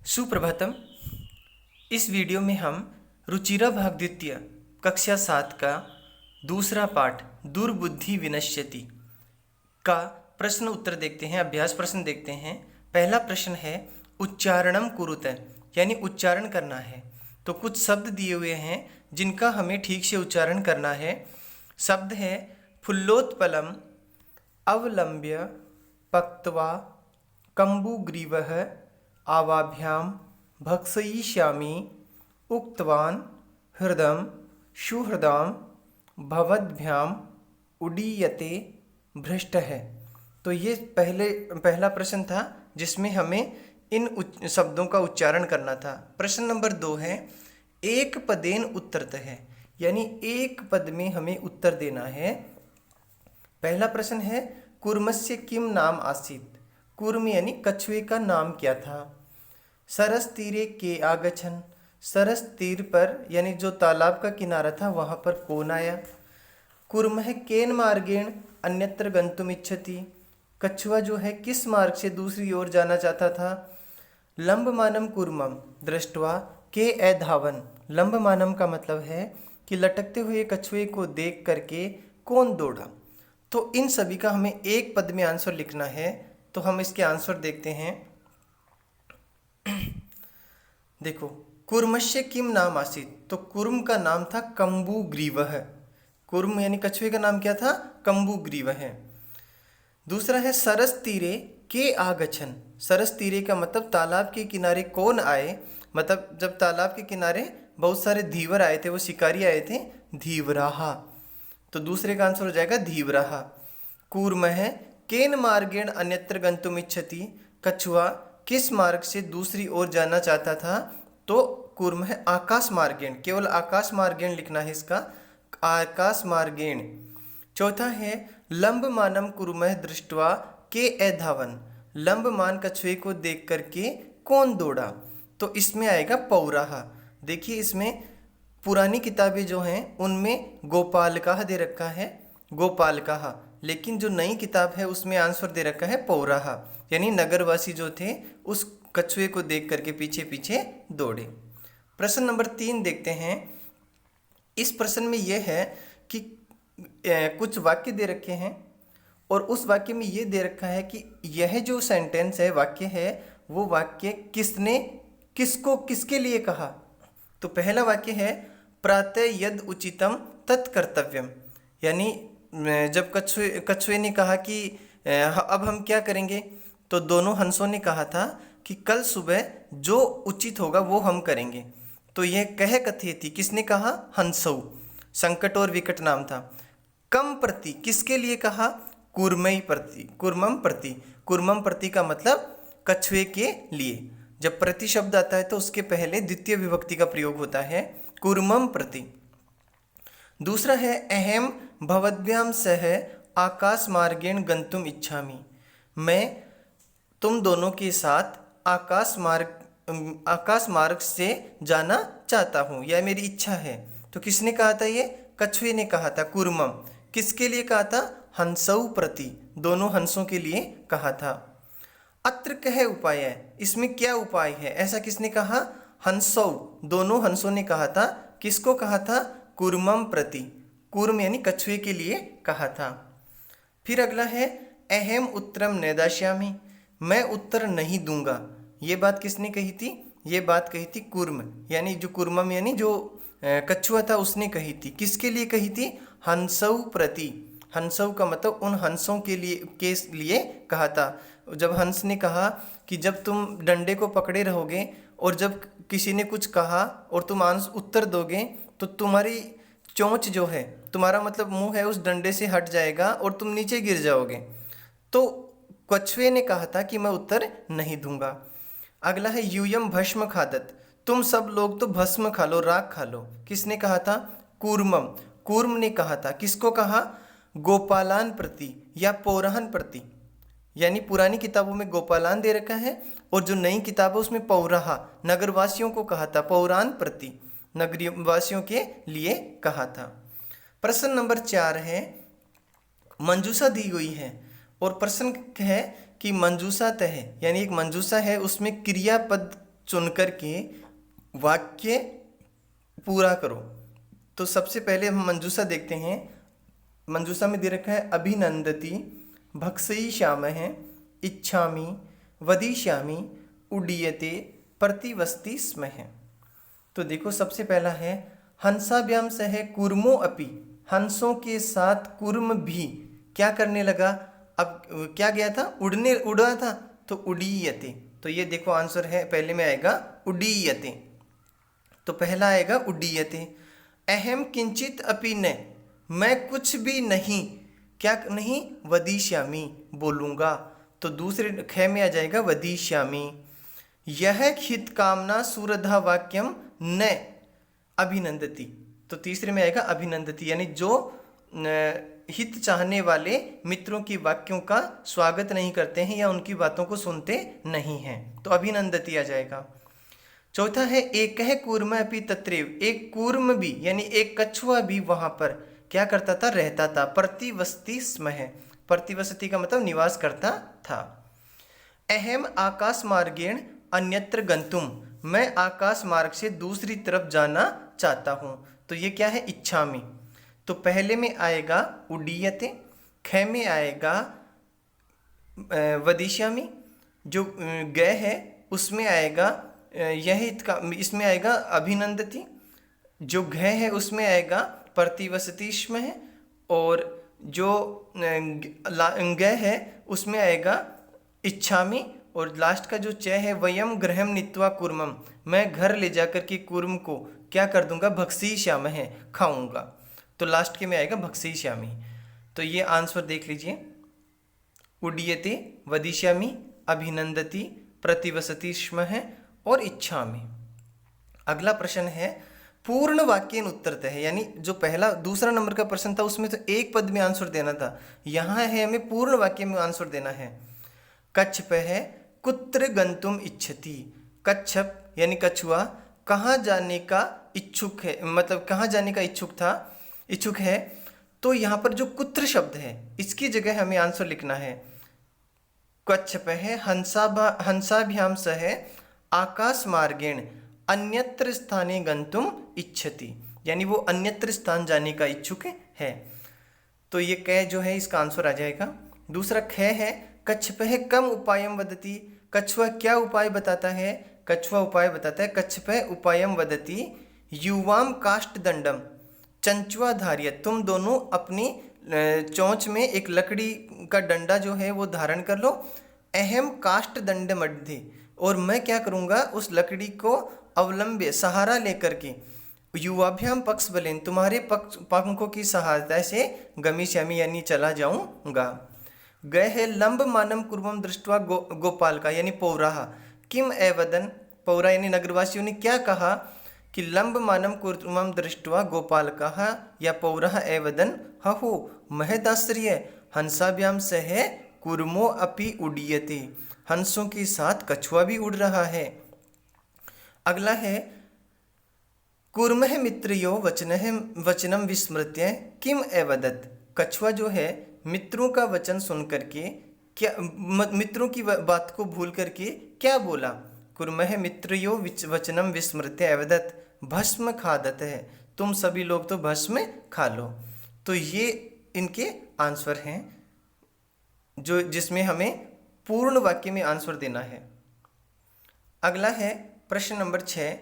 सुप्रभातम। इस वीडियो में हम रुचिरा भाग द्वितीय कक्षा 7 का दूसरा पाठ दुर्बुद्धि विनश्यति का प्रश्न उत्तर देखते हैं, अभ्यास प्रश्न देखते हैं। पहला प्रश्न है उच्चारणम कुरुत, यानी उच्चारण करना है। तो कुछ शब्द दिए हुए हैं जिनका हमें ठीक से उच्चारण करना है। शब्द है फुल्लोत्पलम, अवलंब्य, पक्त्वा, कम्बुग्रीवः, आवाभ्याम, भक्षयिष्यामि, उक्तवान, हृदम, सुहृदाम, भवद्भ्याम, उडीयते, भ्रष्ट है। तो ये पहला प्रश्न था जिसमें हमें इन शब्दों का उच्चारण करना था। प्रश्न नंबर 2 है एक पदेन उत्तरत है, यानी एक पद में हमें उत्तर देना है। पहला प्रश्न है कुर्मस्य किम नाम आसीत, कुर्म यानी कछुए का नाम क्या था। सरस तीरे के आगछन, सरस तीर पर यानी जो तालाब का किनारा था वहाँ पर कौन आया। कुर्मः केन मार्गेण अन्यत्र गंतुम इच्छति, कछुआ जो है किस मार्ग से दूसरी ओर जाना चाहता था। लंबमानम कुर्मम दृष्ट्वा के अधावन, लंबमानम का मतलब है कि लटकते हुए कछुए को देख करके कौन दौड़ा। तो इन सभी का हमें एक पद में आंसर लिखना है। तो हम इसके आंसर देखते हैं। देखो, कुर्मस्य किम नाम आसीत, तो कुर्म का नाम था कम्बुग्रीवः। कुर्म यानी कछुए का नाम क्या था, कम्बुग्रीवः। दूसरा है सरस तीरे के आगछन, सरस तीरे का मतलब तालाब के किनारे कौन आए, मतलब जब तालाब के किनारे बहुत सारे धीवर आए थे, वो शिकारी आए थे, धीवराहा। तो दूसरे का आंसर हो जाएगा धीवराहा। कूर्मः केन मार्गेण अन्यत्र गंतुम इच्छति, कछुआ किस मार्ग से दूसरी ओर जाना चाहता था। तो कूर्मः आकाश मार्गेण, केवल आकाश मार्गेण लिखना है इसका, आकाश मार्गेण। चौथा है लंबमानम कुर्मः दृष्ट्वा के अधावन, लंबमान कछुए को देख करके कौन दौड़ा। तो इसमें आएगा पौराहा। देखिए इसमें पुरानी किताबें जो हैं उनमें गोपालकाह दे रखा है, गोपालकाह, लेकिन जो नई किताब है उसमें आंसर दे रखा है पौराहा, यानी नगरवासी जो थे उस कछुए को देख करके पीछे पीछे दौड़े। प्रश्न नंबर 3 देखते हैं। इस प्रश्न में यह है कि कुछ वाक्य दे रखे हैं और उस वाक्य में ये दे रखा है कि यह जो सेंटेंस है, वाक्य है, वो वाक्य किसने किसको किसके लिए कहा। तो पहला वाक्य है प्रातः यद उचितम तत्कर्तव्यम, यानी जब कछुए ने कहा कि अब हम क्या करेंगे, तो दोनों हंसों ने कहा था कि कल सुबह जो उचित होगा वो हम करेंगे। तो यह कह कथयति किसने कहा, हंसौ, संकट और विकट नाम था। कम प्रति किसके लिए कहा, कूर्मई प्रति, कूर्मम प्रति, कूर्मम प्रति का मतलब कछुए के लिए। जब प्रति शब्द आता है तो उसके पहले द्वितीय विभक्ति का प्रयोग होता है, कूर्मम प्रति। दूसरा है अहम भवद्भ्याम सह आकाश मार्गेण गंतुम इच्छामि, मैं तुम दोनों के साथ आकाश मार्ग से जाना चाहता हूँ, यह मेरी इच्छा है। तो किसने कहा था, ये कछुए ने कहा था। कूर्मम किसके लिए कहा था, हंसौ प्रति, दोनों हंसों के लिए कहा था। अत्र कह उपाय है, इसमें क्या उपाय है, ऐसा किसने कहा, हंसौ, दोनों हंसों ने कहा था। किसको कहा था, कूर्मम प्रति, कूर्म यानी कछुए के लिए कहा था। फिर अगला है अहम उत्तरम न दास्यामि, मैं उत्तर नहीं दूंगा। ये बात किसने कही थी, ये बात कही थी कूर्म, यानी जो कूर्मम यानी जो कछुआ था उसने कही थी। किसके लिए कही थी, हंसौ प्रति, हंसौ का मतलब उन हंसों के लिए कहा था। जब हंस ने कहा कि जब तुम डंडे को पकड़े रहोगे और जब किसी ने कुछ कहा और तुम उत्तर दोगे तो तुम्हारी चोंच जो है, तुम्हारा मतलब मुंह है, उस डंडे से हट जाएगा और तुम नीचे गिर जाओगे। तो कछुए ने कहा था कि मैं उत्तर नहीं दूंगा। अगला है यूयम भस्म खादत, तुम सब लोग तो भस्म खा लो, राख खा लो। किसने कहा था, कूर्मम, कूर्म ने कहा था। किसको कहा, गोपालान प्रति या पौराहन प्रति, यानी पुरानी किताबों में गोपालान दे रखा है और जो नई किताब है उसमें पौराहा, नगरवासियों को कहा था, पौरान प्रति, नगरवासियों के लिए कहा था। प्रश्न नंबर 4 है मंजूषा दी गई है और प्रश्न है कि मंजूषा तह, यानी एक मंजूषा है, उसमें क्रियापद चुनकर के वाक्य पूरा करो। तो सबसे पहले हम मंजूषा देखते हैं। मंजूषा में दे रखा है अभिनंदती, भक्षयिष्यामः, इच्छामि, वदिष्यामि, उड्डीयते, प्रतिवसति स्मः। तो देखो सबसे पहला है हंसाभ्याम सह कूर्मो अपि, हंसों के साथ कूर्म भी क्या करने लगा। अब क्या गया था, उड़ा था, तो उड्डीयते। तो ये देखो आंसर है, पहले में आएगा उड्डीयते। तो पहला आएगा उड्डीयते। अहम किंचित अपि न, मैं कुछ भी नहीं, क्या नहीं, वदिष्यामि, बोलूँगा। तो दूसरे ख में आ जाएगा वदिष्यामि। यह हित कामना सुरधा वाक्यम न अभिनंदती। तो तीसरे में आएगा अभिनंदती, यानी जो हित चाहने वाले मित्रों की वाक्यों का स्वागत नहीं करते हैं या उनकी बातों को सुनते नहीं हैं, तो अभिनंदती आ जाएगा। चौथा है एक है कूर्म अपि तत्रैव, एक कूर्म भी यानी एक कछुआ भी वहां पर क्या करता था, रहता था। प्रतिवसति स्म है, प्रतिवसति का मतलब निवास करता था। अहम आकाश मार्गेण अन्यत्र गंतुम, मैं आकाश मार्ग से दूसरी तरफ जाना चाहता हूँ। तो ये क्या है, इच्छामि। तो पहले में आएगा उड्डीयते, ख में आएगा वदिष्यामि, जो गए है उसमें आएगा यह इसमें आएगा अभिनंदती, जो घ है उसमें आएगा प्रतिवसति स्म है, और जो ग है उसमें आएगा इच्छामि, और लास्ट का जो च है वयम गृहम नीत्वा कूर्मम, मैं घर ले जाकर के कूर्म को क्या कर दूंगा, भक्षयिष्यामः है, खाऊंगा। तो लास्ट के में आएगा भक्षयिष्यामि। तो ये आंसर देख लीजिए, उड्डीयते, वदिष्यामि, अभिनंदति, प्रतिवसति स्म है और इच्छामि। अगला प्रश्न है पूर्ण वाक्येन उत्तरतः, यानी जो पहला दूसरा नंबर का प्रश्न था उसमें तो एक पद में आंसर देना था, यहाँ है हमें पूर्ण वाक्य में आंसर देना है। कच्छप है कुत्र गंतुम इच्छति, कच्छप यानी कछुआ कहाँ जाने का इच्छुक है, मतलब कहाँ जाने का इच्छुक है। तो यहाँ पर जो कुत्र शब्द है इसकी जगह हमें आंसर लिखना है। कच्छप है हंसाभ्याम सह आकाश मार्गेण अन्यत्र स्थाने गंतुम इच्छति, यानी वो अन्यत्र स्थान जाने का इच्छुक है। तो ये क जो है इसका आंसर आ जाएगा। दूसरा ख है कच्छप है कम उपायम वदति, कछुआ क्या उपाय बताता है, कछुआ उपाय बताता है। कच्छप उपायम वदति युवाम काष्ठ दंडम चंचुआ धार्य, तुम दोनों अपनी चोंच में एक लकड़ी का डंडा जो है वो धारण कर लो। अहम काष्ठ दंड मध्य, और मैं क्या करूँगा उस लकड़ी को अवलंब्य सहारा लेकर के युवाभ्याम पक्ष बलेन, तुम्हारे पंखों की सहायता से गमिष्यामि यानी चला जाऊँगा। गए है लंब मानम कुर्मम दृष्टवा गोपाल का, यानी पौराहा किम एवदन, पौरा यानी नगरवासियों ने क्या कहा कि लंब मानम कुर्मम दृष्टवा गोपाल कहा या पौराह एवदन हहु महदाश्रय हंसाभ्याम सह कुर्मो अपि उड्डीयते, हंसों के साथ कछुआ भी उड़ रहा है। अगला है कूर्मः मित्रयो वचनम विस्मृत्य किम एवदत, कछुआ जो है मित्रों का वचन सुन करके क्या, मित्रों की बात को भूल करके क्या बोला। कूर्मः मित्रयो वचनम विस्मृत्य एवदत भस्म खादत है, तुम सभी लोग तो भस्म खा लो। तो ये इनके आंसर हैं जो जिसमें हमें पूर्ण वाक्य में आंसर देना है। अगला है प्रश्न नंबर 6।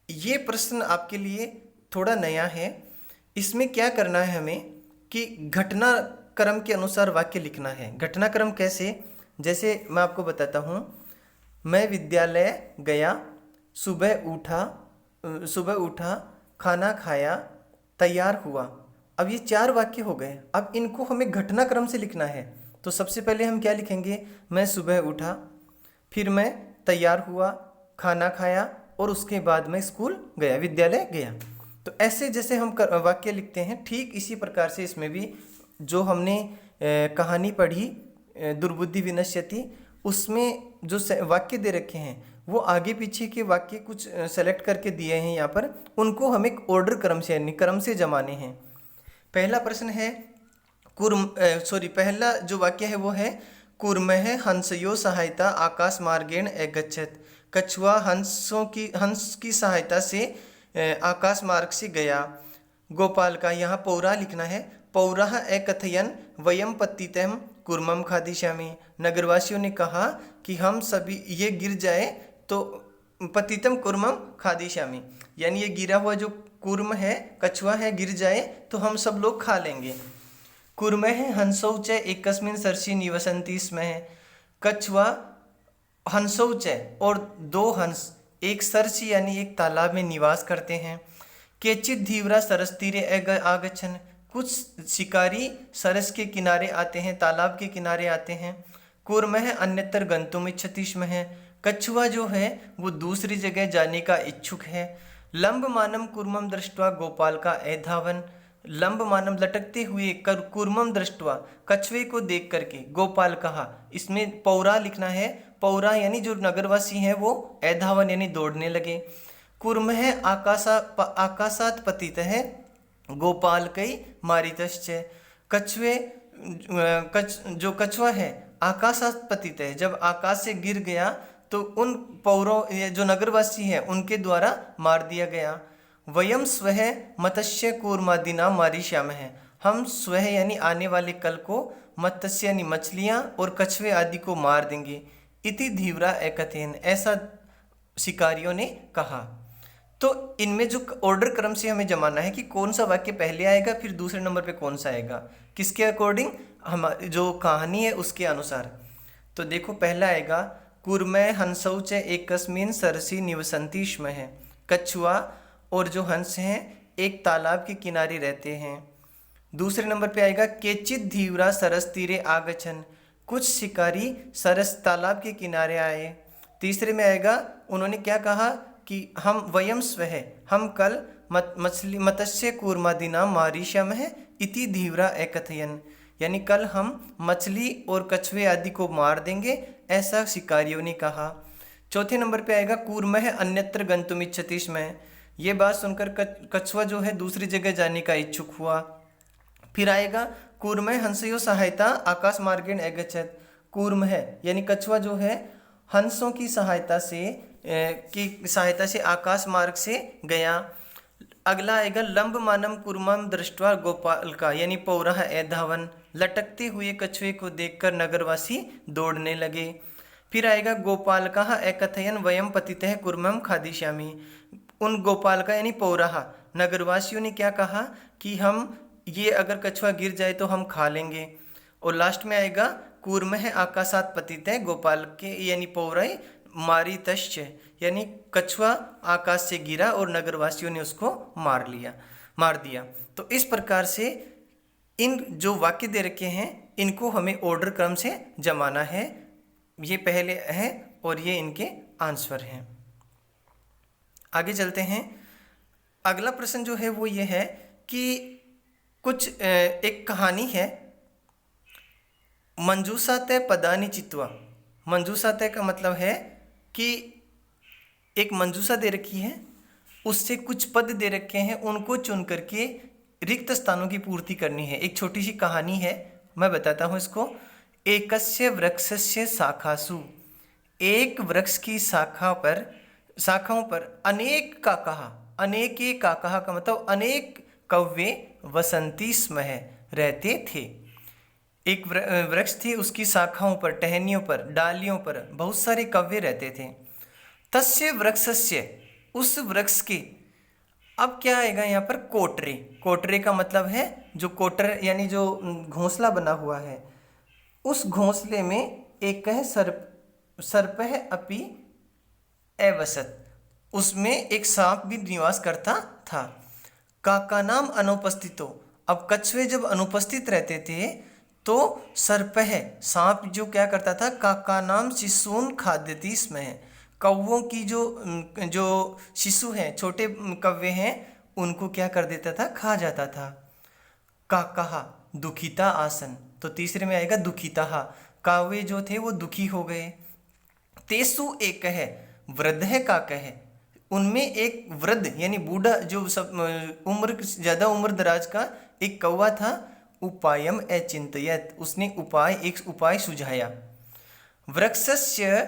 ये प्रश्न आपके लिए थोड़ा नया है। इसमें क्या करना है हमें कि घटनाक्रम के अनुसार वाक्य लिखना है। घटनाक्रम कैसे, जैसे मैं आपको बताता हूँ। मैं विद्यालय गया, सुबह उठा, खाना खाया, तैयार हुआ। अब ये 4 वाक्य हो गए। अब इनको हमें घटनाक्रम से लिखना है। तो सबसे पहले हम क्या लिखेंगे, मैं सुबह उठा, फिर मैं तैयार हुआ, खाना खाया और उसके बाद मैं स्कूल गया, विद्यालय गया। तो ऐसे जैसे हम वाक्य लिखते हैं ठीक इसी प्रकार से इसमें भी जो हमने कहानी पढ़ी दुर्बुद्धि विनश्यति, उसमें जो वाक्य दे रखे हैं वो आगे पीछे के वाक्य कुछ सेलेक्ट करके दिए हैं यहाँ पर, उनको हमें ऑर्डर क्रम से यानी क्रम से जमाने हैं। पहला प्रश्न है पहला जो वाक्य है वो है कूर्मः हंसयो सहायता आकाश मार्गेण अगच्छत्। कछुआ हंस की सहायता से आकाश मार्ग से गया। गोपाल का यहाँ पौरा लिखना है। पौरः एकथयन वयम पतितम कूर्मम खादिष्यामि। नगरवासियों ने कहा कि हम सभी ये गिर जाए तो पतितम कूर्मम खादिष्यामि, यानी ये गिरा हुआ जो कूर्म है, कछुआ है, गिर जाए तो हम सब लोग खा लेंगे। कूर्मः हंसौ च एकस्मिन् सरसि निवसन्ति स्म। कछुआ हंसौ च और दो हंस एक सरसी यानी एक तालाब में निवास करते हैं। केचित् धीवरा सरस तीरे आगच्छन्। कुछ शिकारी सरस के किनारे आते हैं, तालाब के किनारे आते हैं। कूर्मः अन्यत्र गन्तुम् इच्छति स्म। कछुआ जो है वो दूसरी जगह जाने का इच्छुक है। लंबमानं कूर्मं दृष्ट्वा गोपाल का एधावन। लंबमानं लटकते हुए कूर्मं दृष्ट्वा कछुए को देख करके गोपाल कहा। इसमें पौरा लिखना है। पौरा यानी जो नगरवासी हैं वो एधावन यानी दौड़ने लगे। कूर्मः आकाशात् पतितः गोपालकै मारितश्च। जो कछुआ है आकाशात् पतित है, जब आकाश से गिर गया तो उन पौरों जो नगरवासी हैं उनके द्वारा मार दिया गया। वयम स्वः मत्स्य कूर्मादिना मारिष्यामः। हम स्वः यानी आने वाले कल को मत्स्य यानी मछलियाँ और कछुए आदि को मार देंगे। इति धीवरा एकथेन, ऐसा शिकारियों ने कहा। तो इनमें जो ऑर्डर क्रम से हमें जमाना है कि कौन सा वाक्य पहले आएगा फिर दूसरे नंबर पे कौन सा आएगा, किसके अकॉर्डिंग, हमारी जो कहानी है उसके अनुसार। तो देखो पहला आएगा कूर्मः हंसौ च एकस्मिन् सरसि निवसन्ति स्म। कछुआ और जो हंस हैं एक तालाब के किनारे रहते हैं। दूसरे नंबर पे आएगा केचित् धीवरा सरस तीरे आगच्छन्। कुछ शिकारी सरस तालाब के किनारे आए। तीसरे में आएगा उन्होंने क्या कहा कि हम वयम स्वः, हम कल मत्स्य कूर्मादिना मारिष्यामः इति धीवरा एकथयन्, यानी कल हम मछली और कछुए आदि को मार देंगे, ऐसा शिकारियों ने कहा। चौथे नंबर पे आएगा कूर्मः अन्यत्र गन्तुम् इच्छति स्म। ये बात सुनकर कछुआ जो है दूसरी जगह जाने का इच्छुक हुआ। फिर आएगा कूर्मः हंसयोः सहायता आकाश मार्गेण अगच्छत्। कूर्मः यानी कछुआ जो है हंसों की सहायता से आकाश मार्ग से गया। अगला आएगा लंबमानं कूर्मं दृष्ट्वा गोपाल का, यानी पौरः एधावन। लटकते हुए कछुए को देखकर नगरवासी दौड़ने लगे। फिर आएगा गोपाल का एकथयन वयम पतितः कूर्मं खादिष्यामि। उन गोपाल का यानी पौरः नगरवासियों ने क्या कहा कि हम ये अगर कछुआ गिर जाए तो हम खा लेंगे। और लास्ट में आएगा कूर्मः आकाशात् पतितः गोपाल के यानी पौरः मारितश्च, यानी कछुआ आकाश से गिरा और नगरवासियों ने उसको मार दिया। तो इस प्रकार से इन जो वाक्य दे रखे हैं इनको हमें ऑर्डर क्रम से जमाना है। ये पहले है और ये इनके आंसर हैं। आगे चलते हैं। अगला प्रश्न जो है वो ये है कि कुछ एक कहानी है, मंजूषाते पदानि चित्वा। मंजूषाते का मतलब है कि एक मंजूषा दे रखी है, उससे कुछ पद दे रखे हैं, उनको चुन करके रिक्त स्थानों की पूर्ति करनी है। एक छोटी सी कहानी है, मैं बताता हूँ इसको। एकस्य वृक्षस्य शाखासु, एक वृक्ष की शाखाओं पर अनेक काकाः, अनेके काकाः का मतलब अनेक कौवे वसंती स्म रहते थे। एक वृक्ष थी, उसकी शाखाओं पर, टहनियों पर, डालियों पर बहुत सारे कौवे रहते थे। तस्य वृक्षस्य, उस वृक्ष के, अब क्या आएगा यहाँ पर कोटरे। कोटरे का मतलब है जो कोटर यानी जो घोंसला बना हुआ है, उस घोंसले में एक है सर्पः अपि अवसत, उसमें एक सांप भी निवास करता था। काका नाम अनुपस्थितो, अब कछुए जब अनुपस्थित रहते थे तो सर्पः सांप जो क्या करता था, काका नाम शिशून खाद्यति स्म, कौवों की जो शिशु हैं, छोटे कौवे हैं, उनको क्या कर देता था, खा जाता था। काकाः दुखिता आसन, तो तीसरे में आएगा दुखिताः, कौवे जो थे वो दुखी हो गए। तेसु एक है वृद्ध काकः, उनमें एक वृद्ध यानी बूढ़ा जो सब ज़्यादा उम्र दराज का एक कौवा था। उपायम अचिंतयत, उसने एक उपाय सुझाया। वृक्षस्य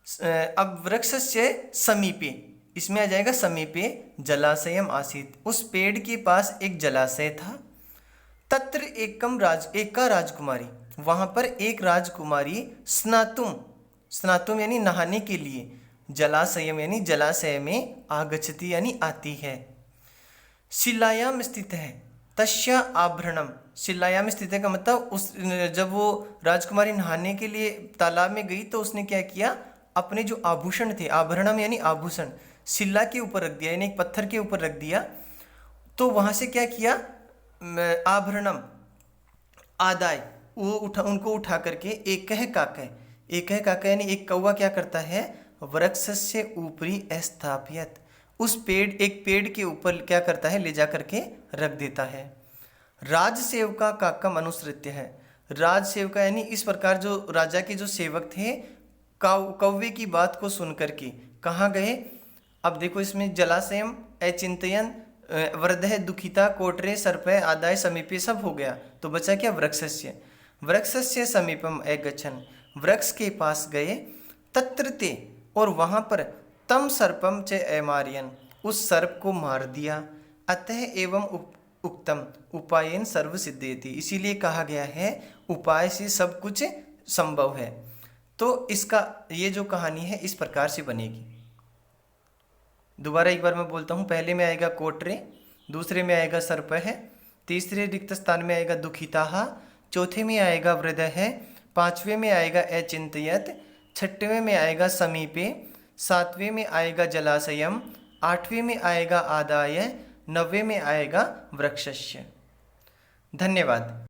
अब वृक्षस्य समीपे, इसमें आ जाएगा समीपे जलाशयम आसीत, उस पेड़ के पास एक जलाशय था। तत्र एका राजकुमारी, वहाँ पर एक राजकुमारी स्नातुम यानी नहाने के लिए, जलाशयम यानी जलाशय में आगच्छति यानी आती है। शिलायाम स्थित है तस्य आभरणम, शिलायाम स्थित है का मतलब उस जब वो राजकुमारी नहाने के लिए तालाब में गई तो उसने क्या किया, अपने जो आभूषण थे, आभरणम यानी आभूषण, शिला के ऊपर रख दिया यानी एक पत्थर के ऊपर रख दिया। तो वहाँ से क्या किया, आभरणम आदाय, वो उनको उठा करके एक काका यानी एक कौवा क्या करता है, वृक्ष से ऊपरी स्थापियत, उस एक पेड़ के ऊपर क्या करता है, ले जा करके रख देता है। राजसेवका काकम अनुसृत्य है, राजसेवका यानी इस प्रकार जो राजा के जो सेवक थे कौवे की बात को सुन करके कहाँ गए। अब देखो इसमें जलाशयम अचिंतयन वृद्धः दुखिता कोटरे सर्पय आदाय समीपे सब हो गया, तो बचा क्या, वृक्षस्य समीपम अगच्छन्, वृक्ष के पास गए। तत्र ते, और वहाँ पर तम सर्पम च अमारयन्, उस सर्प को मार दिया। अतः एवं उक्तम उपायन सर्व सिद्धेति, इसीलिए कहा गया है उपाय से सब कुछ संभव है। तो इसका ये जो कहानी है इस प्रकार से बनेगी। दोबारा एक बार मैं बोलता हूँ, पहले में आएगा कोटरे, दूसरे में आएगा सर्प है, तीसरे रिक्त स्थान में आएगा दुखिता, चौथे में आएगा वृद है, पांचवें में आएगा अचिंतयत, छठवें में आएगा समीपे, सातवें में आएगा जलाशयम, आठवें में आएगा आदाय, नौवें में आएगा वृक्षस्य। धन्यवाद।